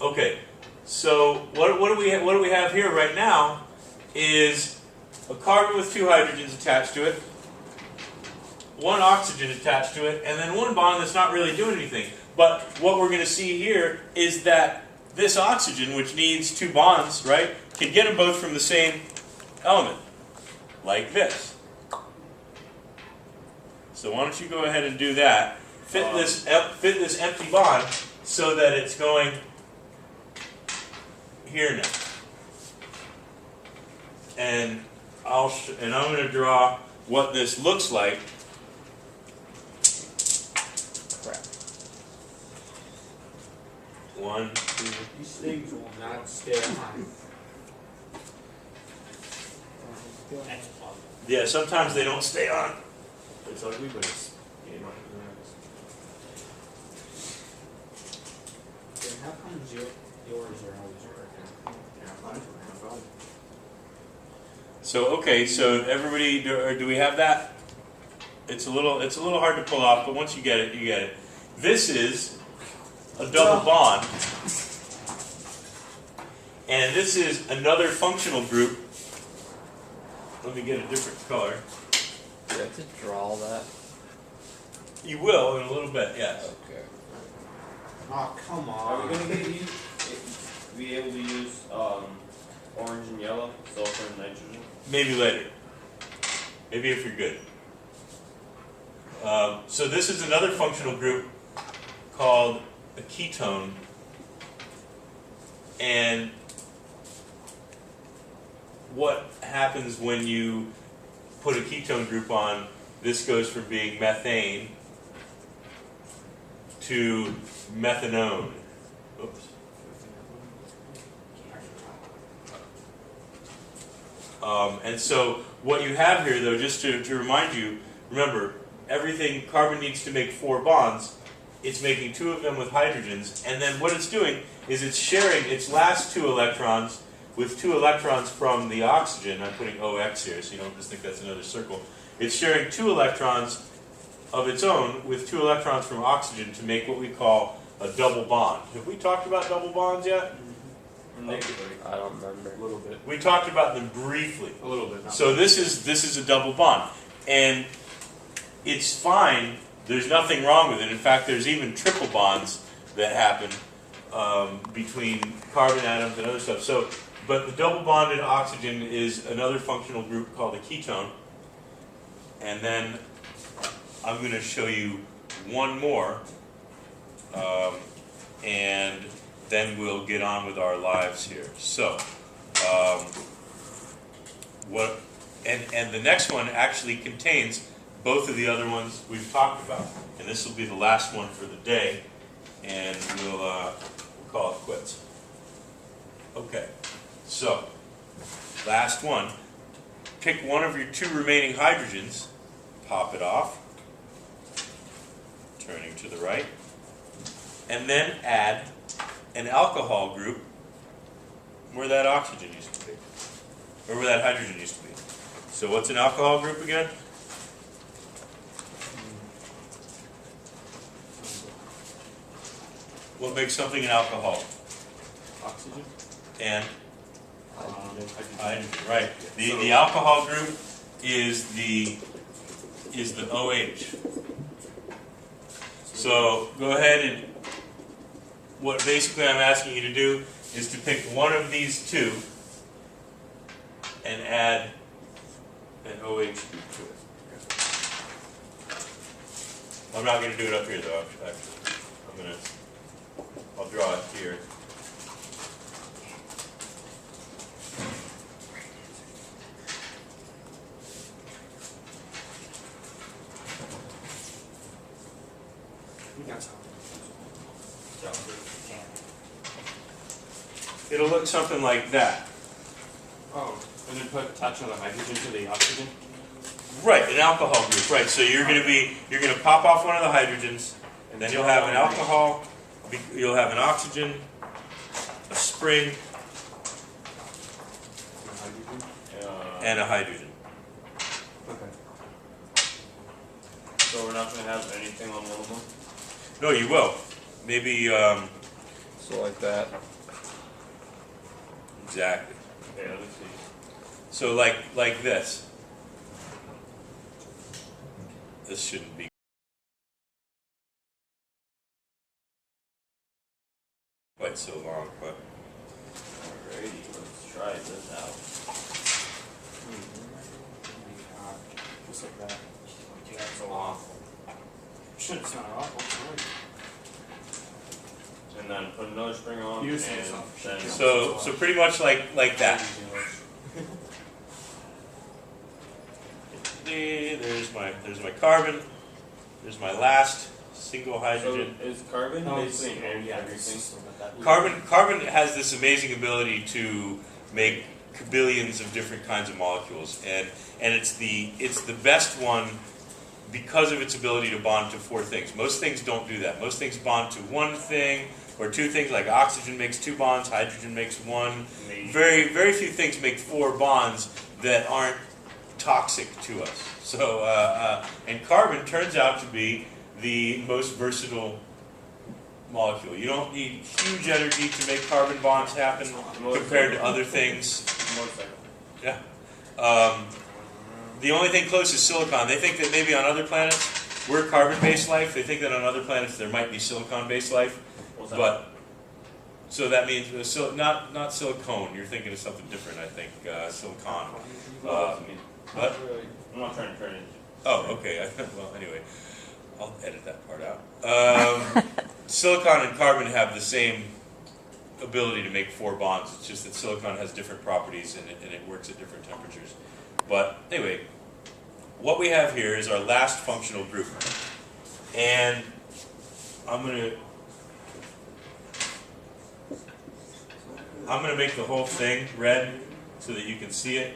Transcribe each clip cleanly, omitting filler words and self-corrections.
Okay, so what do we have here right now is a carbon with 2 hydrogens attached to it, 1 oxygen attached to it, and then 1 bond that's not really doing anything. But what we're going to see here is that this oxygen, which needs 2 bonds, right, can get them both from the same element, like this. So why don't you go ahead and do that? Fit this empty bond so that it's going here now. And I'm going to draw what this looks like. Crap. 1, 2. These things will not stay on. That's awesome. Yeah, sometimes they don't stay on. It's ugly, but it's. Then how comes yours are always working? Yeah, fine. So okay, so everybody, do we have that? It's a little hard to pull off, but once you get it, you get it. This is a double bond, and this is another functional group. Let me get a different color. Do you have to draw that? You will in a little bit, yes. Okay. Oh, come Are we on. gonna be able to use orange and yellow, sulfur and nitrogen? Maybe later. Maybe if you're good. So this is another functional group called a ketone, and what happens when you put a ketone group on? This goes from being methane to methanone. Oops. And so what you have here, though, just to remind you, remember, carbon needs to make 4 bonds. It's making 2 of them with hydrogens, and then what it's doing is it's sharing its last 2 electrons with 2 electrons from the oxygen. I'm putting OX here, so you don't just think that's another circle. It's sharing 2 electrons of its own with 2 electrons from oxygen to make what we call a double bond. Have we talked about double bonds yet? I don't remember. A little bit. We talked about them briefly. A little bit. So this is a double bond, and it's fine. There's nothing wrong with it. In fact, there's even triple bonds that happen between carbon atoms and other stuff. So, but the double bonded oxygen is another functional group called a ketone, and then I'm going to show you one more, and then we'll get on with our lives here. So, and the next one actually contains both of the other ones we've talked about, and this will be the last one for the day, and we'll call it quits. Okay, so last one. Pick one of your 2 remaining hydrogens, pop it off, turning to the right, and then add an alcohol group where that oxygen used to be, or where that hydrogen used to be. So what's an alcohol group again? What makes something an alcohol? Oxygen. And Hydrogen. hydrogen, right. The alcohol group is the OH. So go ahead and what basically I'm asking you to do is to pick one of these 2 and add an OH group to it. I'm not going to do it up here though. Actually, I'll draw it here. It'll look something like that. Oh, and then attach another hydrogen to the oxygen. Right, an alcohol group. Right, so you're going to pop off one of the hydrogens, and then you'll have an alcohol, you'll have an oxygen, a spring, and a hydrogen. Okay. So we're not gonna have anything on one of them. No, you will. Maybe So like that. Exactly. Yeah, let's see. So like this. This shouldn't be quite so long, but Alrighty, let's try this out. Just like that. Yeah, it's awful. Shit, it's not awful. It's right. And then put another string on, You and say something. then so pretty much like that. There's my carbon. There's my last single so hydrogen. is carbon No, basically in yeah, everything? Carbon has this amazing ability to make billions of different kinds of molecules, and it's the best one because of its ability to bond to four things. Most things don't do that. Most things bond to one thing or two things. Like oxygen makes two bonds, hydrogen makes one. Maybe. Very few things make four bonds that aren't toxic to us. So and carbon turns out to be the most versatile molecule. You don't need huge energy to make carbon bonds happen compared to other things. Yeah. The only thing close is silicon. They think that maybe on other planets we're carbon-based life. They think that on other planets there might be silicon-based life. What's that? But so that means not silicone. You're thinking of something different. I think silicon. I mean, What? I'm not trying to turn it into. Oh, okay. Well, anyway, I'll edit that part out. Silicon and carbon have the same ability to make four bonds. It's just that silicon has different properties and it works at different temperatures. But anyway, what we have here is our last functional group. And I'm going to make the whole thing red so that you can see it.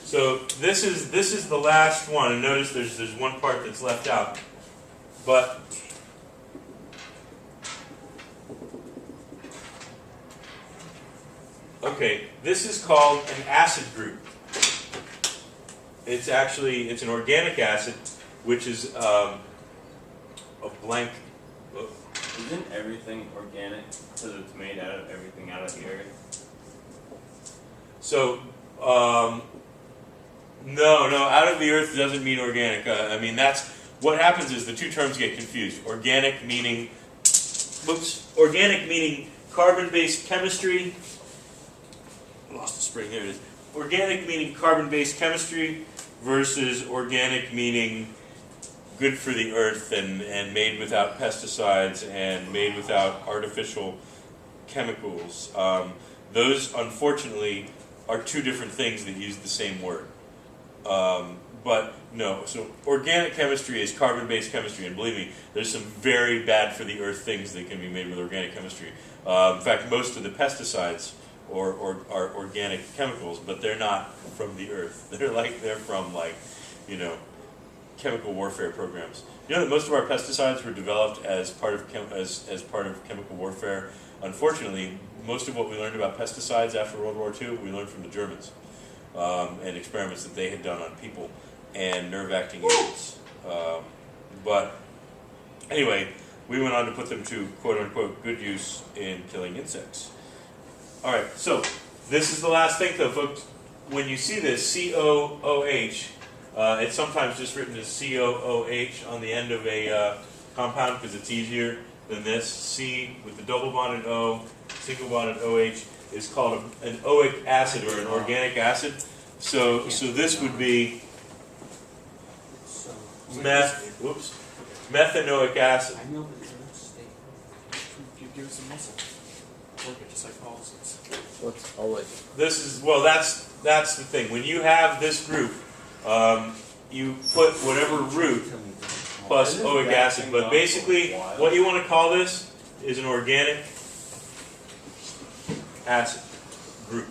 So this is the last one, and notice there's one part that's left out. But okay, this is called an acid group. It's an organic acid, which is a blank. Isn't everything organic because it's made out of everything out of the earth? So. No, out of the earth doesn't mean organic. I mean, that's what happens is the two terms get confused. Organic meaning carbon-based chemistry. I lost the spring. Here it is. Organic meaning carbon-based chemistry versus organic meaning good for the earth and made without pesticides and made without artificial chemicals. Those, unfortunately, are two different things that use the same word. But no, so organic chemistry is carbon-based chemistry, and believe me, there's some very bad for the earth things that can be made with organic chemistry. In fact, most of the pesticides are organic chemicals, but they're not from the earth. They're from chemical warfare programs. You know that most of our pesticides were developed as part of chemical warfare. Unfortunately, most of what we learned about pesticides after World War II, we learned from the Germans. And experiments that they had done on people and nerve-acting agents. But anyway, we went on to put them to quote-unquote good use in killing insects. All right, so this is the last thing, though, folks. When you see this COOH, it's sometimes just written as COOH on the end of a compound because it's easier than this. C with the double bonded O, single bonded OH. Is called an oic acid or an organic acid. So this would be methanoic acid. I know, but it's not steak. Give us some muscle. Work it just like policies. What's always? That's the thing. When you have this group, you put whatever root plus oic acid. But basically, what you want to call this is an organic acid group.